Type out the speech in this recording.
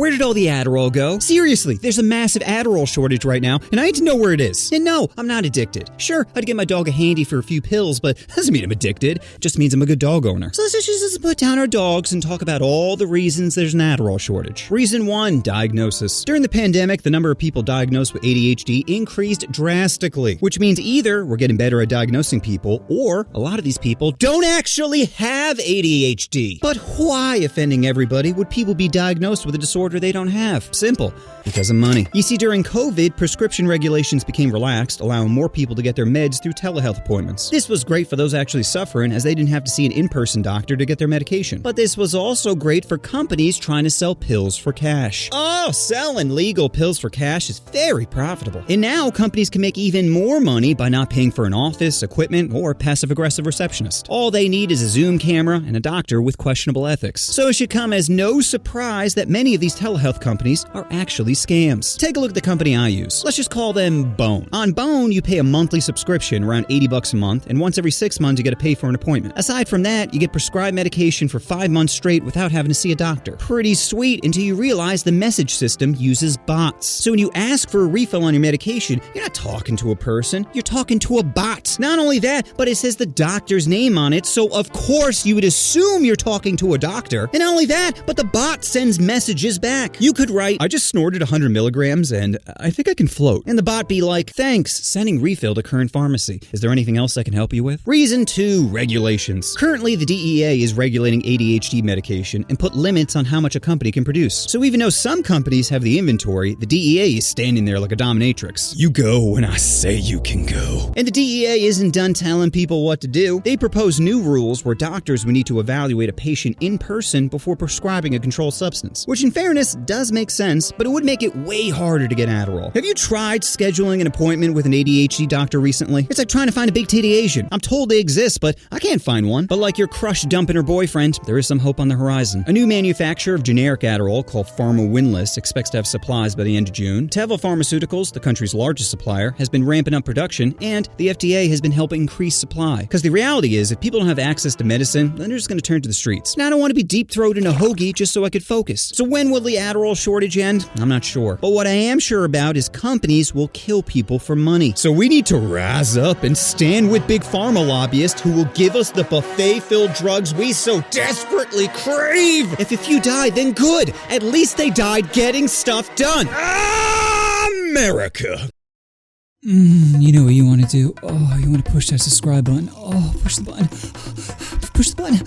Where did all the Adderall go? Seriously, there's a massive Adderall shortage right now, and I need to know where it is. And no, I'm not addicted. Sure, I'd get my dog a handy for a few pills, but that doesn't mean I'm addicted. It just means I'm a good dog owner. So let's just put down our dogs and talk about all the reasons there's an Adderall shortage. Reason 1, diagnosis. During the pandemic, the number of people diagnosed with ADHD increased drastically, which means either we're getting better at diagnosing people, or a lot of these people don't actually have ADHD. But why, offending everybody, would people be diagnosed with a disorder they don't have? Simple. Because of money. You see, during COVID, prescription regulations became relaxed, allowing more people to get their meds through telehealth appointments. This was great for those actually suffering, as they didn't have to see an in-person doctor to get their medication. But this was also great for companies trying to sell pills for cash. Oh, selling legal pills for cash is very profitable. And now companies can make even more money by not paying for an office, equipment, or passive-aggressive receptionist. All they need is a Zoom camera and a doctor with questionable ethics. So it should come as no surprise that many of these telehealth companies are actually scams. Take a look at the company I use. Let's just call them Bone. On Bone, you pay a monthly subscription, around $80 a month, and once every 6 months you get to pay for an appointment. Aside from that, you get prescribed medication for 5 months straight without having to see a doctor. Pretty sweet until you realize the message system uses bots. So when you ask for a refill on your medication, you're not talking to a person, you're talking to a bot. Not only that, but it says the doctor's name on it, so of course you would assume you're talking to a doctor. And not only that, but the bot sends messages back. You could write, I just snorted 100 milligrams and I think I can float. And the bot be like, thanks, sending refill to current pharmacy. Is there anything else I can help you with? Reason 2, regulations. Currently, the DEA is regulating ADHD medication and put limits on how much a company can produce. So even though some companies have the inventory, the DEA is standing there like a dominatrix. You go when I say you can go. And the DEA isn't done telling people what to do. They propose new rules where doctors would need to evaluate a patient in person before prescribing a controlled substance. Which in fairness does make sense, but it would make it way harder to get Adderall. Have you tried scheduling an appointment with an ADHD doctor recently? It's like trying to find a big titty Asian. I'm told they exist, but I can't find one. But like your crush dumping her boyfriend, there is some hope on the horizon. A new manufacturer of generic Adderall called Pharma Winless expects to have supplies by the end of June. Teva Pharmaceuticals, the country's largest supplier, has been ramping up production, and the FDA has been helping increase supply. Because the reality is, if people don't have access to medicine, then they're just going to turn to the streets. Now, I don't want to be deep-throated in a hoagie just so I could focus. So when will the Adderall shortage end? I'm not sure. But what I am sure about is companies will kill people for money. So we need to rise up and stand with big pharma lobbyists who will give us the buffet-filled drugs we so desperately crave. If a few die, then good. At least they died getting stuff done. America. You know what you want to do? Oh, you want to push that subscribe button. Oh, push the button. Push the button.